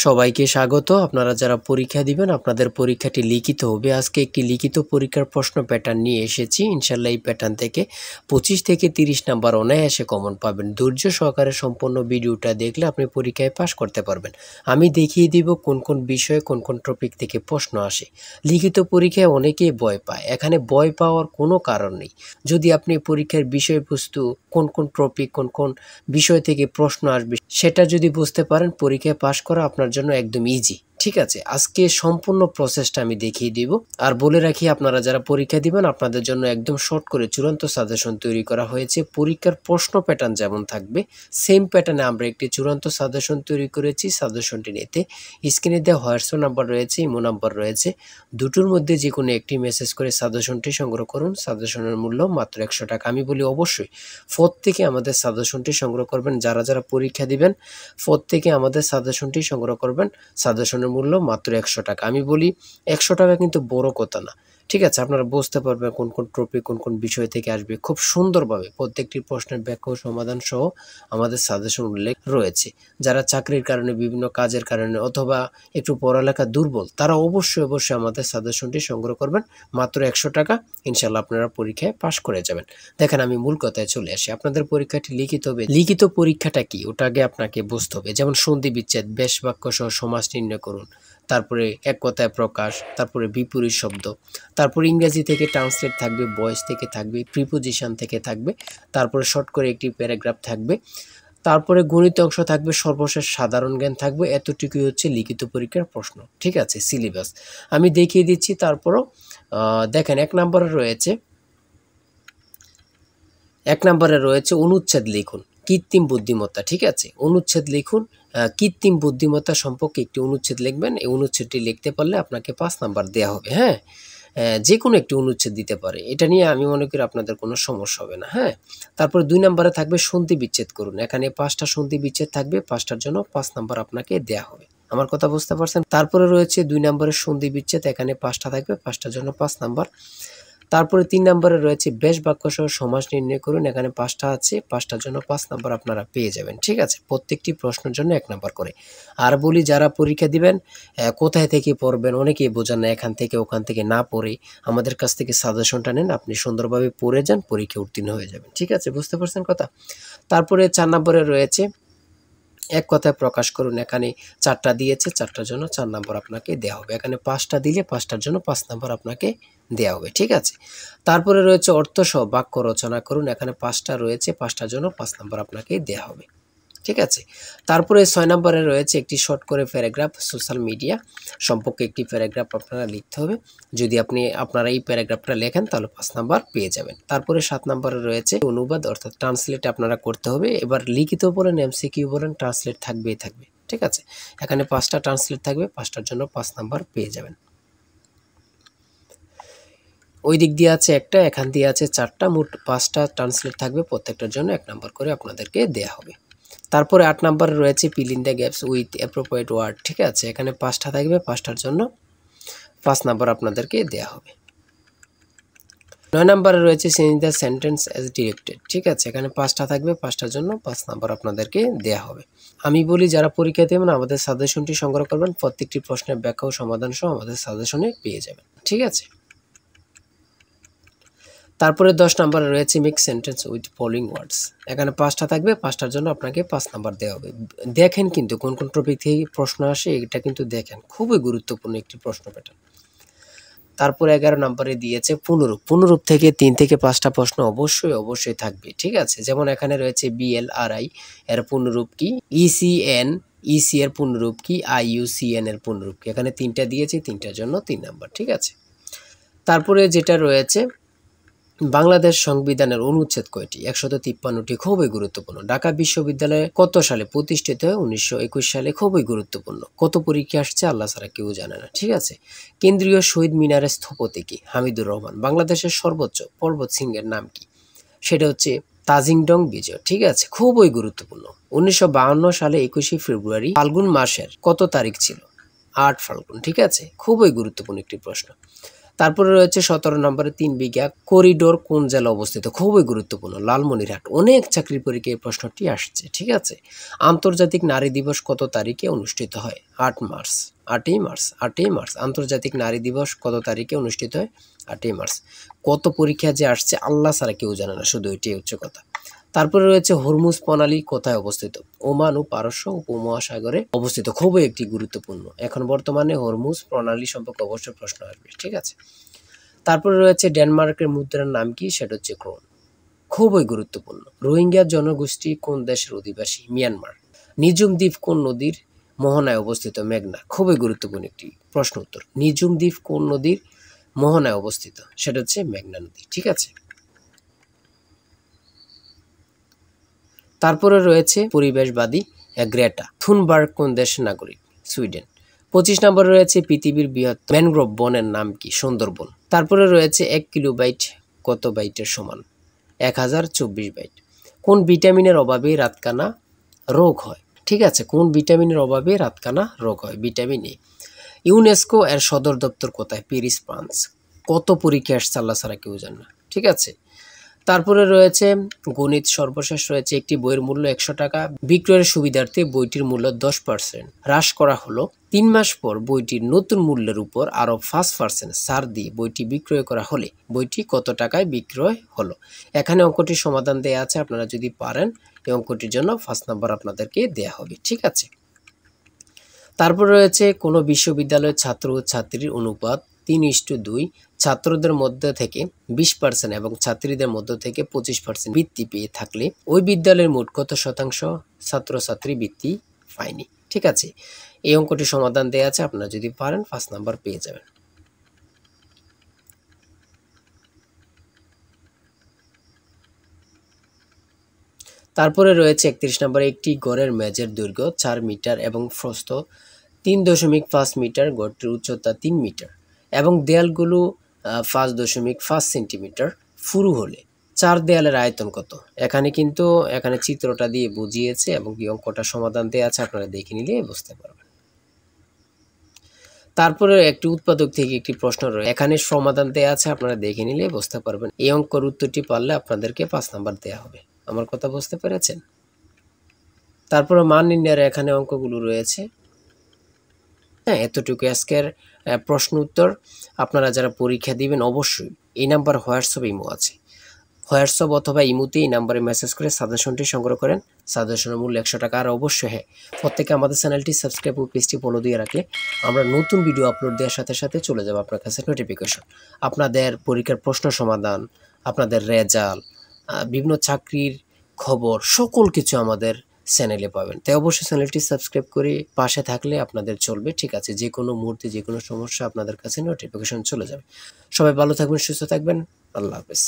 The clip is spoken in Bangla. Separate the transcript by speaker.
Speaker 1: সবাইকে স্বাগত। আপনারা যারা পরীক্ষা দিবেন আপনাদের পরীক্ষাটি লিখিত হবে। আজকে একটি লিখিত পরীক্ষার প্রশ্ন প্যাটার্ন নিয়ে এসেছি। ইনশাল্লাহ এই প্যাটার্ন থেকে 25 থেকে 30 নাম্বার অনায়াসে কমন পাবেন। ধৈর্য সহকারে সম্পূর্ণ ভিডিওটা দেখলে আপনি পরীক্ষায় পাস করতে পারবেন। আমি দেখিয়ে দিব কোন কোন বিষয়ে কোন কোন টপিক থেকে প্রশ্ন আসে। লিখিত পরীক্ষায় অনেকেই ভয় পায়, এখানে ভয় পাওয়ার কোনো কারণ নেই। যদি আপনি পরীক্ষার বিষয়বস্তু কোন কোন টপিক কোন কোন বিষয় থেকে প্রশ্ন আসবে সেটা যদি বুঝতে পারেন, পরীক্ষায় পাস করা আপনার জন্য একদম ইজি। ঠিক আছে, আজকে সম্পূর্ণ প্রসেসটা আমি দেখিয়ে দিব। আর বলে রাখি, আপনারা যারা পরীক্ষা দিবেন আপনাদের জন্য একদম শর্ট করে চূড়ান্ত সাজেশন তৈরি করা হয়েছে। পরীক্ষার প্রশ্ন প্যাটার্ন যেমন থাকবে সেম প্যাটার্নে আমরা একটি চূড়ান্ত সাজেশন তৈরি করেছি। সাজেশনটি নিতে স্ক্রিনে দেওয়া হোয়াটসঅ্যাপ নাম্বার রয়েছে, ইমো নাম্বার রয়েছে, দুটোর মধ্যে যে কোনো একটি মেসেজ করে সাজেশনটি সংগ্রহ করুন। সাজেশনের মূল্য মাত্র 100 টাকা। আমি বলি অবশ্যই প্রত্যেকে আমাদের সাজেশনটি সংগ্রহ করবেন। যারা যারা পরীক্ষা দিবেন প্রত্যেকে আমাদের সাজেশনটি সংগ্রহ করবেন। সাজেশনের মূল্য মাত্র 100 টাকা। আমি বলি 100 টাকা কিন্তু বড় কথা না। ঠিক আছে, আপনারা বুঝতে পারবেন কোন কোন টপিক কোন কোন বিষয় থেকে আসবে। খুব সুন্দরভাবে প্রত্যেকটি প্রশ্নের ব্যাখ্যা ও সমাধান সহ আমাদের সাজেশন উল্লেখ রয়েছে। যারা চাকরির কারণে, বিভিন্ন কাজের কারণে অথবা একটু পড়ালেখা দুর্বল, তারা অবশ্যই আমাদের সাজেশনটি সংগ্রহ করবেন। মাত্র 100 টাকা। ইনশাল্লাহ আপনারা পরীক্ষায় পাশ করে যাবেন। দেখেন, আমি মূল কথায় চলে আসি। আপনাদের পরীক্ষাটি লিখিত হবে। লিখিত পরীক্ষাটা কি ওটা আগে আপনাকে বুঝতে হবে। যেমন সন্ধি বিচ্ছেদ, বেশ বাক্য সহ সমাস নির্ণয় করুন, তারপরে এক কথায় প্রকাশ, তারপরে বিপরীত শব্দ, তারপরে ইংরেজি থেকে ট্রান্সলেট থাকবে, ভয়েস থেকে থাকবে, প্রিপোজিশন থেকে থাকবে, তারপরে শর্ট করে একটি প্যারাগ্রাফ থাকবে, তারপরে গণিত অংশ থাকবে, সর্বশেষ সাধারণ জ্ঞান থাকবে। এতটুকুই হচ্ছে লিখিত পরীক্ষার প্রশ্ন। ঠিক আছে, সিলেবাস আমি দেখিয়ে দিচ্ছি। তারপরও দেখেন, এক নম্বরে রয়েছে অনুচ্ছেদ লিখুন, কৃত্রিম বুদ্ধিমত্তা। ঠিক আছে, অনুচ্ছেদ লিখুন, কৃত্রিম বুদ্ধিমত্তা সম্পর্কে একটি অনুচ্ছেদ লিখবেন। এই অনুচ্ছেদটি লিখতে পারলে আপনাকে 5 নাম্বার দেওয়া হবে। হ্যাঁ, যে কোনো একটি অনুচ্ছেদ দিতে পারে, এটা নিয়ে আমি মনে করি আপনাদের কোনো সমস্যা হবে না। হ্যাঁ, তারপর 2 নম্বরে থাকবে সন্ধি বিচ্ছেদ করুন। এখানে 5টা সন্ধি বিচ্ছেদ থাকবে, 5টার জন্য 5 নাম্বার আপনাকে দেওয়া হবে। আমার কথা বুঝতে পারছেন? তারপরে রয়েছে 2 নম্বরের সন্ধি বিচ্ছেদ, এখানে 5টা থাকবে, 5টার জন্য 5 নাম্বার। তারপরে 3 নম্বরে রয়েছে বেশ বাক্য সহ সমাস নির্ণয় করুন। এখানে 5টা আছে, 5টার জন্য 5 নাম্বার আপনারা পেয়ে যাবেন। ঠিক আছে, প্রত্যেকটি প্রশ্নের জন্য 1 নাম্বার করে। আর বলি, যারা পরীক্ষা দিবেন কোথায় থেকে পড়বেন, অনেকেই বোঝেন না। এখান থেকে ওখান থেকে না পড়ে আমাদের কাছ থেকে সাজেশনটা নেন, আপনি সুন্দরভাবে পড়ে যান, পরীক্ষা উত্তীর্ণ হয়ে যাবেন। ঠিক আছে, বুঝতে পারছেন কথা? তারপরে 4 নম্বরে রয়েছে এক কথায় প্রকাশ করুন। এখানে 4টা দিয়েছে, 4টার জন্য 4 নাম্বার আপনাকে দেওয়া হবে। এখানে 5টা দিলে 5টার জন্য 5 নাম্বার আপনাকে দেওয়া হবে। ঠিক আছে, তারপরে রয়েছে অর্থসহ বাক্য রচনা করুন। এখানে 5টা রয়েছে, 5টার জন্য 5 নাম্বার আপনাকে দেওয়া হবে। ঠিক আছে, তারপরে 6 নম্বরে রয়েছে একটি শর্ট করে প্যারাগ্রাফ, সোশ্যাল মিডিয়া সম্পর্কে একটি প্যারাগ্রাফ আপনারা লিখতে হবে। যদি আপনারা এই প্যারাগ্রাফটা লেখেন তাহলে 5 নাম্বার পেয়ে যাবেন। তারপরে 7 নম্বরে রয়েছে অনুবাদ অর্থাৎ ট্রান্সলেট আপনারা করতে হবে। এবার লিখিত বলেন, এমসিকিউ বলেন, ট্রান্সলেট থাকবেই থাকবে। ঠিক আছে, এখানে 5টা ট্রান্সলেট থাকবে, 5টার জন্য 5 নাম্বার পেয়ে যাবেন। ওই দিক দিয়ে আছে একটা, এখান দিয়ে আছে 4টা, মোট 5টা ট্রান্সলেট থাকবে, প্রত্যেকটার জন্য 1 নাম্বার করে আপনাদেরকে দেয়া হবে। তারপরে 8 নম্বরে রয়েছে fill in the gaps with appropriate word. ঠিক আছে, এখানে 5টা থাকবে, 5টার জন্য 5 নাম্বার আপনাদেরকে দেয়া হবে। 9 নম্বরে রয়েছে change the sentence as directed. ঠিক আছে, এখানে 5টা থাকবে, 5টার জন্য 5 নাম্বার আপনাদেরকে দেয়া হবে। আমি বলি, যারা পরীক্ষা দেবেন আমাদের সাজেশনটি সংগ্রহ করবেন। প্রত্যেকটি প্রশ্নের ব্যাখ্যা ও সমাধান সহ আমাদের সাজেশনে পেয়ে যাবেন। ঠিক আছে, তারপরে 10 নম্বরে রয়েছে মেক সেন্টেন্স উইথ ফলোইং ওয়ার্ডস। এখানে 5টা থাকবে, 5টার জন্য আপনাকে 5 নাম্বার দেওয়া হবে। দেখেন কিন্তু কোন কোন টপিক থেকে প্রশ্ন আসে, এটা কিন্তু দেখেন, খুবই গুরুত্বপূর্ণ একটি প্রশ্ন প্যাটার্ন। তারপরে 11 নম্বরে দিয়েছে পুনরূপ। পুনরূপ থেকে 3 থেকে 5টা প্রশ্ন অবশ্যই থাকবে। ঠিক আছে, যেমন এখানে রয়েছে BLRI এর পুনরূপ কি, ECN EC এর পুনরূপ কি, IUCN এর পুনরূপ কি। এখানে 3টা দিয়েছে, 3টার জন্য 3 নাম্বার। ঠিক আছে, তারপরে যেটা রয়েছে বাংলাদেশ সংবিধানের অনুচ্ছেদ কয়টি? 153টি। খুবই গুরুত্বপূর্ণ। ঢাকা বিশ্ববিদ্যালয় কত সালে প্রতিষ্ঠিত হয়? 1921 সালে। খুবই গুরুত্বপূর্ণ। কত পরীক্ষা আসছে আল্লাহ ছাড়া কেউ জানে না। ঠিক আছে, কেন্দ্রীয় শহীদ মিনারের স্থপতি কি? হামিদুর রহমান। বাংলাদেশের সর্বোচ্চ পর্বত শৃঙ্গের নাম কি? সেটা হচ্ছে তাজিংডং বিজয়। ঠিক আছে, খুবই গুরুত্বপূর্ণ। 1952 সালে 21শে ফেব্রুয়ারি ফাল্গুন মাসের কত তারিখ ছিল? 8 ফাল্গুন। ঠিক আছে, খুবই গুরুত্বপূর্ণ একটি প্রশ্ন। তারপরে রয়েছে 17 নম্বরে 3 বিঘা করিডোর কোন জেলা অবস্থিত? খুবই গুরুত্বপূর্ণ, লালমনিরহাট। অনেক চাকরি পরীক্ষায় এই প্রশ্নটি আসছে, ঠিক আছে। আন্তর্জাতিক নারী দিবস কত তারিখে অনুষ্ঠিত হয়? 8 মার্চ। 8ই মার্চ। আন্তর্জাতিক নারী দিবস কত তারিখে অনুষ্ঠিত হয়? 8ই মার্চ। কত পরীক্ষা যে আসছে আল্লাহ ছাড়া কেউ জানে না, শুধু এটাই হচ্ছে কথা। তারপরে রয়েছে হরমুজ প্রণালী কোথায় অবস্থিত? ওমান ও পারস্য উপমহাসাগরে অবস্থিত। খুবই একটি গুরুত্বপূর্ণ। এখন বর্তমানে হরমুজ প্রণালী সম্পর্কে অবশ্যই প্রশ্ন আসবে, ঠিক আছে। তারপরে রয়েছে ডেনমার্কের মুদ্রার নাম কি? সেটা হচ্ছে ক্রোন। খুবই গুরুত্বপূর্ণ। রোহিঙ্গা জনগোষ্ঠী কোন দেশের অধিবাসী? মিয়ানমার। নিঝুম দ্বীপ কোন নদীর মোহনায় অবস্থিত? মেঘনা। খুবই গুরুত্বপূর্ণ একটি প্রশ্ন উত্তর। নিঝুম দ্বীপ কোন নদীর মোহনায় অবস্থিত? সেটা হচ্ছে মেঘনা নদী, ঠিক আছে। তারপরে রয়েছে পরিবেশবাদী গ্রেটা থুনবার্গ কোন দেশের নাগরিক? সুইডেন। 25 নম্বরে রয়েছে পৃথিবীর বৃহৎ ম্যানগ্রোভ বনের নাম কি? সুন্দরবন। তারপরে রয়েছে 1 কিলোবাইট কত বাইটের সমান? 1024 বাইট। কোন ভিটামিনের অভাবে রাতকানা রোগ হয়? ঠিক আছে, কোন ভিটামিনের অভাবে রাতকানা রোগ হয়? Vitamin A. ইউনেস্কো এর সদর দপ্তর কোথায়? Paris, France. কত পরীক্ষা আসছে আল্লাহ ছাড়া কেউ জানে না, ঠিক আছে। তারপরে রয়েছে গণিত। সর্বশেষ রয়েছে একটি বইয়ের মূল্য 100 টাকা বিক্রয়ের সুবিধার্থে বইটির মূল্য 10% হ্রাস করা হলো। 3 মাস পর বইটির নতুন মূল্যের উপর আরও 5% ছাড় দিয়ে বইটি বিক্রয় করা হলে বইটি কত টাকায় বিক্রয় হলো? এখানে অঙ্কটির সমাধান দেয়া আছে, আপনারা যদি পারেন এই অঙ্কটির জন্য 5 নাম্বার আপনাদেরকে দেয়া হবে, ঠিক আছে। তারপর রয়েছে কোনো বিশ্ববিদ্যালয়ের ছাত্র ও ছাত্রীর অনুপাত 3:2, ছাত্রদের মধ্যে থেকে 20% এবং ছাত্রীদের মধ্য থেকে 25% বৃত্তি পেয়ে থাকলে ওই বিদ্যালয়ের মোট কত শতাংশ ছাত্রছাত্রী বৃত্তি পায়নি? ঠিক আছে, এই অঙ্কটির সমাধান দেওয়া আছে, আপনারা যদি পারেন 5 নাম্বার পেয়ে যাবেন। তারপরে রয়েছে 31 নম্বরে একটি গড়ের মেঝের দৈর্ঘ্য 4 মিটার এবং প্রস্থ 3.5 মিটার, গড়টির উচ্চতা 3 মিটার এবং দেয়ালগুলো 5.5 সেন্টিমিটার পুরু হলে 4 দেয়ালের আয়তন কত? এখানে চিত্রটা দিয়ে বুঝিয়েছে এবং কি অঙ্কটা সমাধান দেওয়া আছে, আপনারা দেখে নিলে বুঝতে পারবেন। তারপরে একটি উৎপাদক থেকে একটি প্রশ্ন রয়েছে, এখানে সমাধান দেওয়া আছে, আপনারা দেখে নিলে বুঝতে পারবেন। এই অঙ্কের উত্তরটি পারলে আপনাদেরকে 5 নাম্বার দেওয়া হবে। আমার কথা বুঝতে পেরেছেন? তারপরে মান নির্ণয়ের এখানে অঙ্কগুলো রয়েছে। হ্যাঁ, এতটুকু আজকের প্রশ্ন উত্তর। আপনারা যারা পরীক্ষা দিবেন অবশ্যই এই নাম্বার হোয়াটসঅ্যাপ ইমো আছে, হোয়াটসঅ্যাপ অথবা ইমোতে এই নাম্বারে মেসেজ করে সাজেশনটি সংগ্রহ করেন। সাজেশনের মূল্য 100 টাকা। আর অবশ্যই হ্যাঁ, প্রত্যেকে আমাদের চ্যানেলটি সাবস্ক্রাইব ও পেজটি ফলো দিয়ে রাখলে আমরা নতুন ভিডিও আপলোড দেওয়ার সাথে সাথে চলে যাবে আপনার কাছে নোটিফিকেশন। আপনাদের পরীক্ষার প্রশ্ন সমাধান, আপনাদের রেজাল্ট, বিভিন্ন চাকরির খবর, সকল কিছু আমাদের চ্যানেলে পাবেন। তাই অবশ্যই চ্যানেলটি সাবস্ক্রাইব করে পাশে থাকলে আপনাদের চলবে, ঠিক আছে। যে কোনো মুহূর্তে যে কোনো সমস্যা আপনাদের কাছে নোটিফিকেশন চলে যাবে। সবাই ভালো থাকবেন, সুস্থ থাকবেন। আল্লাহ হাফেজ।